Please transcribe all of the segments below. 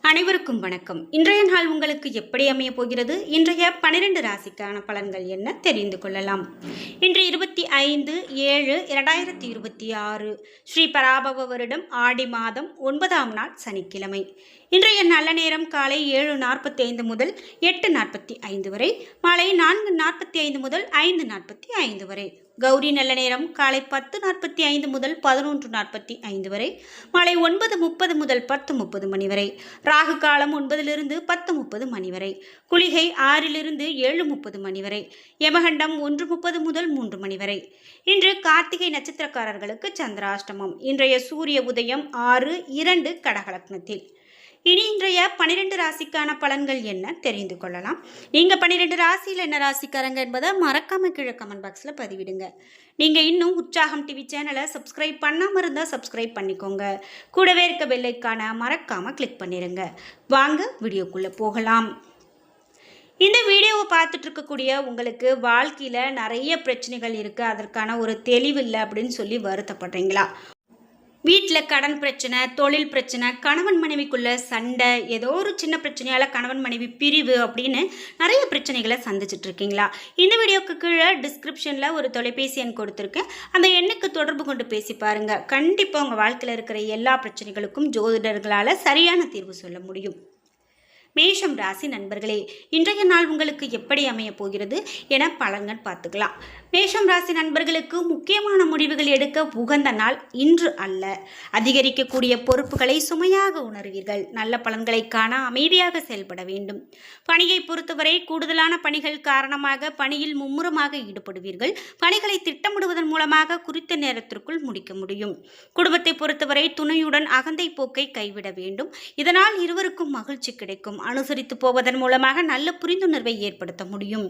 அனைவருக்கும் வணக்கம். இன்றைய நாள் உங்களுக்கு எப்படி அமைய போகிறது? இன்றைய 12 ராசிக்கான பலன்கள் என்ன தெரிந்து கொள்ளலாம். இன்று 25/7/2026 ஸ்ரீ பராபவ வருடம் ஆடி மாதம் 9ஆம் நாள் சனிக்கிழமை. இன்றைய நல்ல நேரம் காலை 7:45 முதல் 8:45 வரை, மாலை 4:45 முதல் 5:45 வரை. கௌரி நல்ல நேரம் காலை 10:45 முதல் 11:45 வரை, மாலை 9:30 முதல் 10:30 மணி வரை. ராகு காலம் 9 to 10:30 மணி வரை. குளிகை 6 to 7:30 மணி வரை. யமகண்டம் 1:30 முதல் 3 மணி வரை. இன்று கார்த்திகை நட்சத்திரக்காரர்களுக்கு சந்திராஷ்டமம். இன்றைய சூரிய உதயம் 6:02 கடகலக்னத்தில். இனி இன்றைய 12 ராசிக்கான பலன்கள் என்ன தெரிந்து கொள்ளலாம். நீங்க 12 ராசியில் என்ன ராசிக்காரங்க என்பதை மறக்காம கீழே கமெண்ட் பாக்ஸ்ல பதிவிடுங்க. நீங்க இன்னும் உற்சாகம் டிவி சேனலை சப்ஸ்கிரைப் பண்ணாம இருந்தா சப்ஸ்கிரைப் பண்ணிக்கோங்க. கூடவே இருக்க பெல் ஐகானை மறக்காம கிளிக் பண்ணிருங்க. வாங்க வீடியோக்குள்ள போகலாம். இந்த வீடியோவை பார்த்துட்டு இருக்கக்கூடிய உங்களுக்கு வாழ்க்கையில நிறைய பிரச்சனைகள் இருக்கு, அதற்கான ஒரு தெளிவு இல்லை அப்படின்னு சொல்லி வருத்தப்படுறீங்களா? வீட்டில் கடன் பிரச்சனை, தொழில் பிரச்சனை, கணவன் மனைவிக்குள்ள சண்டை, ஏதோ ஒரு சின்ன பிரச்சனையால் கணவன் மனைவி பிரிவு அப்படின்னு நிறைய பிரச்சனைகளை சந்திச்சுட்டு இருக்கீங்களா? இந்த வீடியோக்கு கீழே டிஸ்கிரிப்ஷனில் ஒரு தொலைபேசி எண் கொடுத்துருக்கேன். அந்த எண்ணுக்கு தொடர்பு கொண்டு பேசி பாருங்கள். கண்டிப்பாக உங்கள் வாழ்க்கையில் இருக்கிற எல்லா பிரச்சனைகளுக்கும் ஜோதிடர்களால் சரியான தீர்வு சொல்ல முடியும். மேஷம் ராசி நண்பர்களே, இன்றைய நாள் உங்களுக்கு எப்படி அமைய போகிறது என பலன்கள் பார்த்துக்கலாம். மேஷம் ராசி நண்பர்களுக்கு முக்கியமான முடிவுகள் எடுக்க உகந்த நாள் இன்று அல்ல. அதிகரிக்கக்கூடிய பொறுப்புகளை சுமையாக உணர்வீர்கள். நல்ல பலன்களை காண அமைதியாக செயல்பட வேண்டும். பணியை பொறுத்தவரை கூடுதலான பணிகள் காரணமாக பணியில் மும்முரமாக ஈடுபடுவீர்கள். பணிகளை திட்டமிடுவதன் மூலமாக குறித்த நேரத்திற்குள் முடிக்க முடியும். குடும்பத்தை பொறுத்தவரை துணையுடன் அகந்தை போக்கை கைவிட வேண்டும். இதனால் இருவருக்கும் மகிழ்ச்சி கிடைக்கும். அனுசரித்து போவதன் மூலமாக நல்ல புரிந்துணர்வை ஏற்படுத்த முடியும்.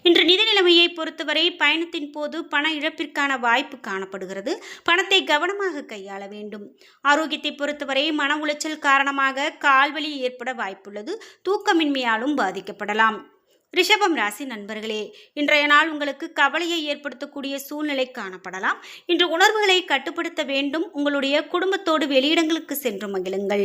இன்று நிதி நிலைமையை பொறுத்தவரை பயணத்தின் போது பண இழப்பிற்கான வாய்ப்பு காணப்படுகிறது. பணத்தை கவனமாக கையாள வேண்டும். ஆரோக்கியத்தை பொறுத்தவரை மன உளைச்சல் காரணமாக கால்வலி ஏற்பட வாய்ப்புள்ளது. தூக்கமின்மையாலும் பாதிக்கப்படலாம். ரிஷபம் ராசி நண்பர்களே, இன்றைய நாள் உங்களுக்கு கவலையை ஏற்படுத்தக்கூடிய சூழ்நிலை காணப்படலாம். இன்று உணர்வுகளை கட்டுப்படுத்த வேண்டும். உங்களுடைய குடும்பத்தோடு வெளியிடங்களுக்கு சென்று மகிழுங்கள்.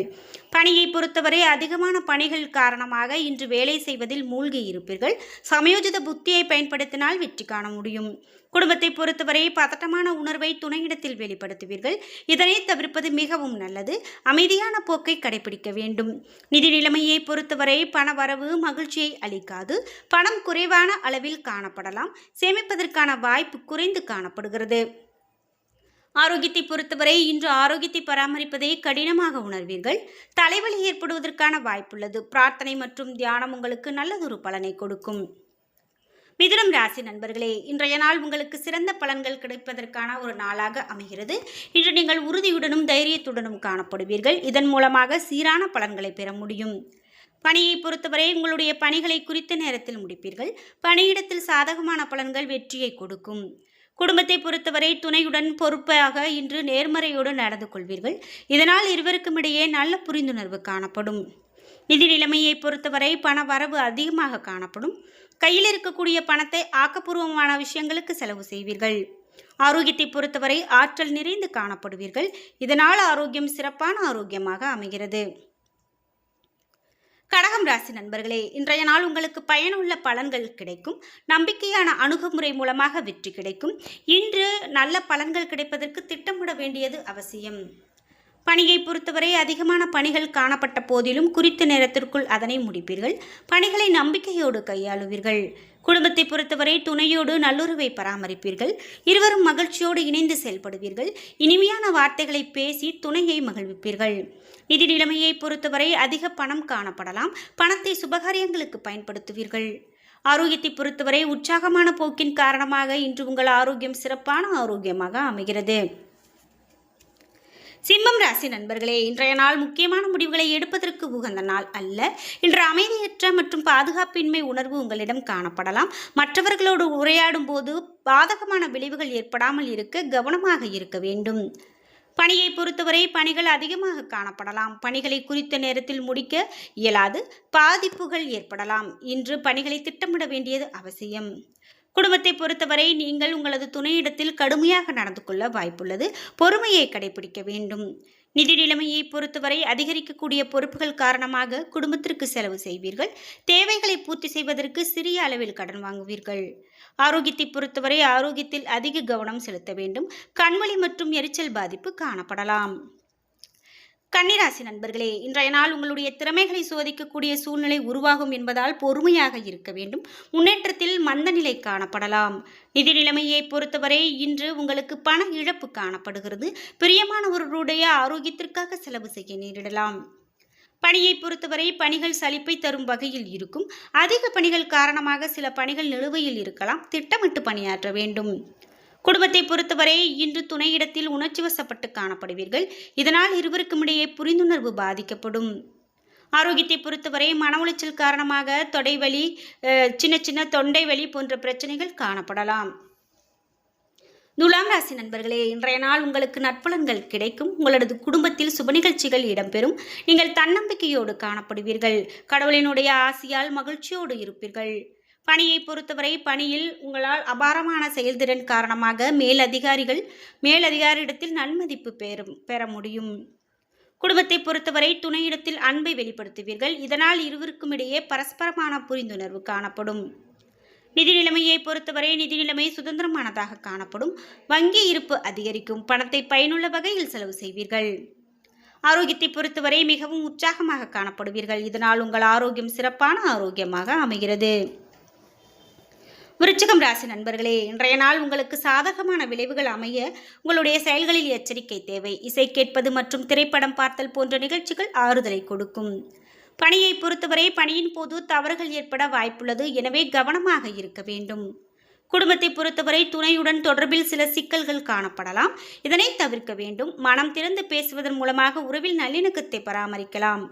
பணியை பொறுத்தவரை அதிகமான பணிகள் காரணமாக இன்று வேலை செய்வதில் மூழ்கி இருப்பீர்கள். சமயோஜித புத்தியை பயன்படுத்தினால் வெற்றி காண முடியும். குடும்பத்தை பொறுத்தவரை பதட்டமான உணர்வை துணையிடத்தில் வெளிப்படுத்துவீர்கள். இதனை தவிர்ப்பது மிகவும் நல்லது. அமைதியான போக்கை கடைபிடிக்க வேண்டும். நிதி நிலைமையை பொறுத்தவரை பண வரவு மகிழ்ச்சியை அளிக்காது. பணம் குறைவான அளவில் காணப்படலாம். சேமிப்பதற்கான வாய்ப்பு குறைந்து காணப்படுகிறது. ஆரோக்கியத்தை பொறுத்தவரை இன்று ஆரோக்கியத்தை பராமரிப்பதை கடினமாக உணர்வீர்கள். தலைவலி ஏற்படுவதற்கான வாய்ப்புள்ளது. பிரார்த்தனை மற்றும் தியானம் உங்களுக்கு நல்லதொரு பலனை கொடுக்கும். மிதுனம் ராசி நண்பர்களே, இன்றைய நாள் உங்களுக்கு சிறந்த பலன்கள் கிடைப்பதற்கான ஒரு நாளாக அமைகிறது. இன்று நீங்கள் உறுதியுடனும் தைரியத்துடனும் காணப்படுவீர்கள். இதன் மூலமாக சீரான பலன்களை பெற முடியும். பணியை பொறுத்தவரை உங்களுடைய பணிகளை குறித்த நேரத்தில் முடிப்பீர்கள். பணியிடத்தில் சாதகமான பலன்கள் வெற்றியை கொடுக்கும். குடும்பத்தை பொறுத்தவரை துணையுடன் பொறுப்பாக இன்று நேர்மறையோடு நடந்து கொள்வீர்கள். இதனால் இருவருக்கும் இடையே நல்ல புரிந்துணர்வு காணப்படும். நிதி நிலைமையை பொறுத்தவரை பண வரவு அதிகமாக காணப்படும். கையில் இருக்கக்கூடிய பணத்தை ஆக்கப்பூர்வமான விஷயங்களுக்கு செலவு செய்வீர்கள். ஆரோக்கியத்தை பொறுத்தவரை ஆற்றல் நிறைந்து காணப்படுவீர்கள். இதனால் ஆரோக்கியம் சிறப்பான ஆரோக்கியமாக அமைகிறது. கடகம் ராசி நண்பர்களே, இன்றைய நாள் உங்களுக்கு பயனுள்ள பலன்கள் கிடைக்கும். நம்பிக்கையான அணுகுமுறை மூலமாக வெற்றி கிடைக்கும். இன்று நல்ல பலன்கள் கிடைப்பதற்கு திட்டமிட வேண்டியது அவசியம். பணியை பொறுத்தவரை அதிகமான பணிகள் காணப்பட்ட போதிலும் குறித்த நேரத்திற்குள் அதனை முடிப்பீர்கள். பணிகளை நம்பிக்கையோடு கையாளுவீர்கள். குடும்பத்தை பொறுத்தவரை துணையோடு நல்லுறவை பராமரிப்பீர்கள். இருவரும் மகிழ்ச்சியோடு இணைந்து செயல்படுவீர்கள். இனிமையான வார்த்தைகளை பேசி துணையை மகிழ்விப்பீர்கள். நிதி நிலைமையை பொறுத்தவரை அதிக பணம் காணப்படலாம். பணத்தை சுபகாரியங்களுக்கு பயன்படுத்துவீர்கள். ஆரோக்கியத்தை பொறுத்தவரை உற்சாகமான போக்கின் காரணமாக இன்று உங்கள் ஆரோக்கியம் சிறப்பான ஆரோக்கியமாக அமைகிறது. சிம்மம் ராசி நண்பர்களே, இன்றைய நாள் முக்கியமான முடிவுகளை எடுப்பதற்கு உகந்த நாள் அல்ல. இன்று அமைதியற்ற மற்றும் பாதுகாப்பின்மை உணர்வு உங்களிடம் காணப்படலாம். மற்றவர்களோடு உரையாடும் போது பாதகமான விளைவுகள் ஏற்படாமல் இருக்க கவனமாக இருக்க வேண்டும். பணியை பொறுத்தவரை பணிகள் அதிகமாக காணப்படலாம். பணிகளை குறித்த நேரத்தில் முடிக்க இயலாது. பாதிப்புகள் ஏற்படலாம். இன்று பணிகளை திட்டமிட வேண்டியது அவசியம். குடும்பத்தை பொறுத்தவரை நீங்கள் உங்களது துணையிடத்தில் கடுமையாக நடந்து கொள்ள வாய்ப்புள்ளது. பொறுமையை கடைபிடிக்க வேண்டும். நிதி நிலைமையை பொறுத்தவரை அதிகரிக்கக்கூடிய பொறுப்புகள் காரணமாக குடும்பத்திற்கு செலவு செய்வீர்கள். தேவைகளை பூர்த்தி செய்வதற்கு சிறிய அளவில் கடன் வாங்குவீர்கள். ஆரோக்கியத்தை பொறுத்தவரை ஆரோக்கியத்தில் அதிக கவனம் செலுத்த வேண்டும். கண்வலி மற்றும் எரிச்சல் பாதிப்பு காணப்படலாம். கன்னிராசி நண்பர்களே, இன்றைய நாள் உங்களுடைய திறமைகளை சோதிக்கக்கூடிய சூழ்நிலை உருவாகும் என்பதால் பொறுமையாக இருக்க வேண்டும். முன்னேற்றத்தில் மந்த நிலை காணப்படலாம். நிதி நிலைமையை பொறுத்தவரை இன்று உங்களுக்கு பண இழப்பு காணப்படுகிறது. பிரியமானவர்களுடைய ஆரோக்கியத்திற்காக செலவு செய்ய நேரிடலாம். பணியை பொறுத்தவரை பணிகள் சலிப்பை தரும் வகையில் இருக்கும். அதிக பணிகள் காரணமாக சில பணிகள் நிலுவையில் இருக்கலாம். திட்டமிட்டு பணியாற்ற வேண்டும். குடும்பத்தை பொறுத்தவரை இன்று துணையிடத்தில் உணர்ச்சி வசப்பட்டு காணப்படுவீர்கள். இதனால் இருவருக்கும் இடையே புரிந்துணர்வு பாதிக்கப்படும். ஆரோக்கியத்தை பொறுத்தவரை மன உளைச்சல் காரணமாக தொடைவலி, சின்ன சின்ன தொண்டை வலி போன்ற பிரச்சனைகள் காணப்படலாம். துலாம் ராசி நண்பர்களே, இன்றைய நாள் உங்களுக்கு நற்பலன்கள் கிடைக்கும். உங்களது குடும்பத்தில் சுப நிகழ்ச்சிகள் இடம்பெறும். நீங்கள் தன்னம்பிக்கையோடு காணப்படுவீர்கள். கடவுளினுடைய ஆசியால் மகிழ்ச்சியோடு இருப்பீர்கள். பணியை பொறுத்தவரை பணியில் உங்களால் அபாரமான செயல்திறன் காரணமாக மேலதிகாரியிடத்தில் நன்மதிப்பு பெற முடியும். குடும்பத்தை பொறுத்தவரை துணையிடத்தில் அன்பை வெளிப்படுத்துவீர்கள். இதனால் இருவருக்கும் இடையே பரஸ்பரமான புரிந்துணர்வு காணப்படும். நிதி நிலைமையை பொறுத்தவரை நிதி நிலைமை சுதந்திரமானதாக காணப்படும். வங்கி இருப்பு அதிகரிக்கும். பணத்தை பயனுள்ள வகையில் செலவு செய்வீர்கள். ஆரோக்கியத்தை பொறுத்தவரை மிகவும் உற்சாகமாக காணப்படுவீர்கள். இதனால் உங்கள் ஆரோக்கியம் சிறப்பான ஆரோக்கியமாக அமைகிறது. விருச்சிகம் ராசி நண்பர்களே, இன்றைய நாள் உங்களுக்கு சாதகமான விளைவுகள் அமைய உங்களுடைய செயல்களில் எச்சரிக்கை தேவை. இசை கேட்பது மற்றும் திரைப்படம் பார்த்தல் போன்ற நிகழ்ச்சிகள் ஆறுதலை கொடுக்கும். பணியை பொறுத்தவரை பணியின் போது தவறுகள் ஏற்பட வாய்ப்புள்ளது. எனவே கவனமாக இருக்க வேண்டும். குடும்பத்தை பொறுத்தவரை துணையுடன் தொடர்பில் சில சிக்கல்கள் காணப்படலாம். இதனை தவிர்க்க வேண்டும். மனம் திறந்து பேசுவதன் மூலமாக உறவில் நல்லிணக்கத்தை பராமரிக்கலாம்.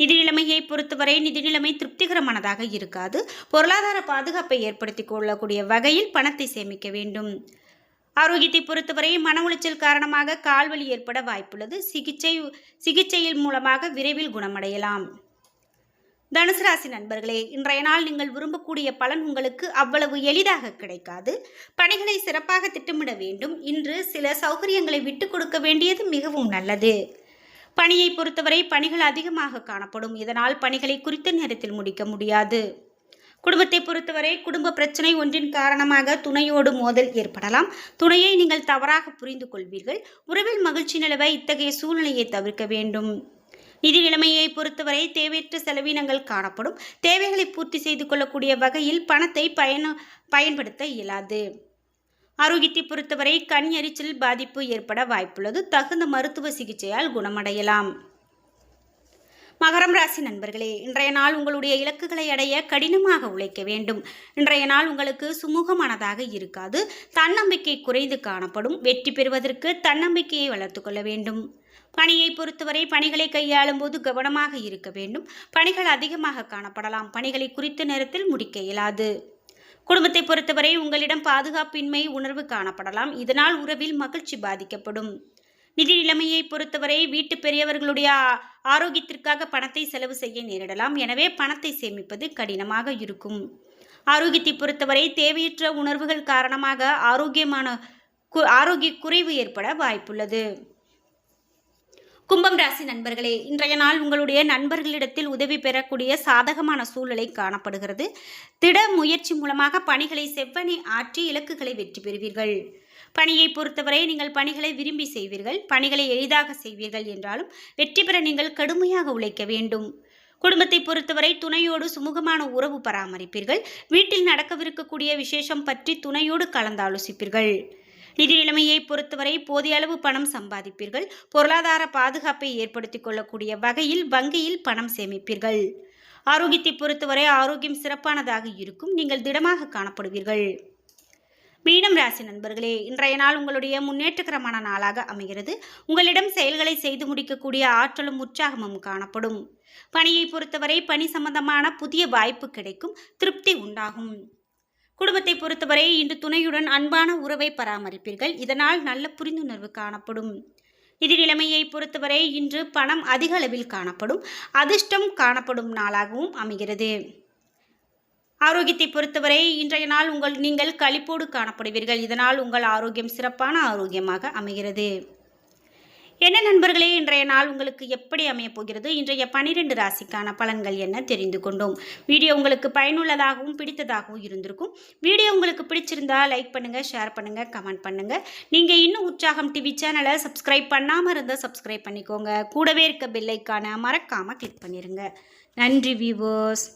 நிதி நிலைமையை பொறுத்தவரை நிதி நிலைமை திருப்திகரமானதாக இருக்காது. பொருளாதார பாதுகாப்பை ஏற்படுத்திக் கொள்ளக்கூடிய வகையில் பணத்தை சேமிக்க வேண்டும். ஆரோக்கியத்தை பொறுத்தவரை மன உளைச்சல் காரணமாக கால்வலி ஏற்பட வாய்ப்புள்ளது. சிகிச்சையின் மூலமாக விரைவில் குணமடையலாம். தனுசு ராசி நண்பர்களே, இன்றைய நாள் நீங்கள் விரும்பக்கூடிய பலன் உங்களுக்கு அவ்வளவு எளிதாக கிடைக்காது. பணிகளை சிறப்பாக திட்டமிட வேண்டும். இன்று சில சௌகரியங்களை விட்டுக் கொடுக்க வேண்டியது மிகவும் நல்லது. பணியை பொறுத்தவரை பணிகள் அதிகமாக காணப்படும். இதனால் பணிகளை குறித்த நேரத்தில் முடிக்க முடியாது. குடும்பத்தை பொறுத்தவரை குடும்ப பிரச்சனை ஒன்றின் காரணமாக துணையோடு மோதல் ஏற்படலாம். துணையை நீங்கள் தவறாக புரிந்து கொள்வீர்கள். உறவில் மகிழ்ச்சி நிலவ இத்தகைய சூழ்நிலையை தவிர்க்க வேண்டும். நிதி நிலைமையை பொறுத்தவரை தேவையற்ற செலவினங்கள் காணப்படும். தேவைகளை பூர்த்தி செய்து கொள்ளக்கூடிய வகையில் பணத்தை பயன்படுத்த இயலாது. ஆரோக்கியத்தை பொறுத்தவரை கண் எரிச்சல் பாதிப்பு ஏற்பட வாய்ப்புள்ளது. தகுந்த மருத்துவ சிகிச்சையால் குணமடையலாம். மகரம் ராசி நண்பர்களே, இன்றைய நாள் உங்களுடைய இலக்குகளை அடைய கடினமாக உழைக்க வேண்டும். இன்றைய நாள் உங்களுக்கு சுமூகமானதாக இருக்காது. தன்னம்பிக்கை குறைந்து காணப்படும். வெற்றி பெறுவதற்கு தன்னம்பிக்கையை வளர்த்து கொள்ள வேண்டும். பணியை பொறுத்தவரை பணிகளை கையாளும் போது கவனமாக இருக்க வேண்டும். பணிகள் அதிகமாக காணப்படலாம். பணிகளை குறித்த நேரத்தில் முடிக்க இயலாது. குடும்பத்தை பொறுத்தவரை உங்களிடம் பாதுகாப்பின்மை உணர்வு காணப்படலாம். இதனால் உறவில் மகிழ்ச்சி பாதிக்கப்படும். நிதி நிலைமையை பொறுத்தவரை வீட்டு பெரியவர்களுடைய ஆரோக்கியத்திற்காக பணத்தை செலவு செய்ய நேரிடலாம். எனவே பணத்தை சேமிப்பது கடினமாக இருக்கும். ஆரோக்கியத்தை பொறுத்தவரை தேவையற்ற உணர்வுகள் காரணமாக ஆரோக்கிய குறைவு ஏற்பட வாய்ப்புள்ளது. கும்பம் ராசி நண்பர்களே, இன்றைய நாள் உங்களுடைய நண்பர்களிடத்தில் உதவி பெறக்கூடிய சாதகமான சூழ்நிலை காணப்படுகிறது. திட முயற்சி மூலமாக பணிகளை செவ்வனே ஆற்றி இலக்குகளை வெற்றி பெறுவீர்கள். பணியை பொறுத்தவரை நீங்கள் பணிகளை விரும்பி செய்வீர்கள். பணிகளை எளிதாக செய்வீர்கள் என்றாலும் வெற்றி பெற நீங்கள் கடுமையாக உழைக்க வேண்டும். குடும்பத்தை பொறுத்தவரை துணையோடு சுமூகமான உறவு பராமரிப்பீர்கள். வீட்டில் நடக்கவிருக்கக்கூடிய விசேஷம் பற்றி துணையோடு கலந்தாலோசிப்பீர்கள். நிதி நிலைமையை பொறுத்தவரை போதிய அளவு பணம் சம்பாதிப்பீர்கள். பொருளாதார பாதுகாப்பை ஏற்படுத்திக் கொள்ளக்கூடிய வகையில் வங்கியில் பணம் சேமிப்பீர்கள். ஆரோக்கியத்தை பொறுத்தவரை ஆரோக்கியம் சிறப்பானதாக இருக்கும். நீங்கள் திடமாக காணப்படுவீர்கள். மீனம் ராசி நண்பர்களே, இன்றைய நாள் உங்களுடைய முன்னேற்றகரமான நாளாக அமைகிறது. உங்களிடம் செயல்களை செய்து முடிக்கக்கூடிய ஆற்றலும் உற்சாகமும் காணப்படும். பணியை பொறுத்தவரை பணி சம்பந்தமான புதிய வாய்ப்பு கிடைக்கும். திருப்தி உண்டாகும். குடும்பத்தை பொறுத்தவரை இன்று துணையுடன் அன்பான உறவை பராமரிப்பீர்கள். இதனால் நல்ல புரிந்துணர்வு காணப்படும். நிதி நிலைமையை பொறுத்தவரை இன்று பணம் அதிக அளவில் காணப்படும். அதிர்ஷ்டம் காணப்படும் நாளாகவும் அமைகிறது. ஆரோக்கியத்தை பொறுத்தவரை இன்றைய நாள் நீங்கள் களிப்போடு காணப்படுவீர்கள். இதனால் உங்கள் ஆரோக்கியம் சிறப்பான ஆரோக்கியமாக அமைகிறது. என்ன நண்பர்களே, இன்றைய நாள் உங்களுக்கு எப்படி அமையப் போகிறது? இன்றைய 12 ராசிக்கான பலன்கள் என்ன தெரிந்து கொண்டோம். வீடியோ உங்களுக்கு பயனுள்ளதாகவும் பிடித்ததாகவும் இருந்திருக்கும். வீடியோ உங்களுக்கு பிடிச்சிருந்தா லைக் பண்ணுங்க, ஷேர் பண்ணுங்க, கமெண்ட் பண்ணுங்க. நீங்க இன்னும் உற்சாகம் டிவி சேனலை சப்ஸ்கிரைப் பண்ணாம இருந்தா சப்ஸ்கிரைப் பண்ணிக்கோங்க. கூடவே இருக்க பெல் ஐகானை மறக்காம கிளிக் பண்ணிருங்க. நன்றி வியூவர்ஸ்.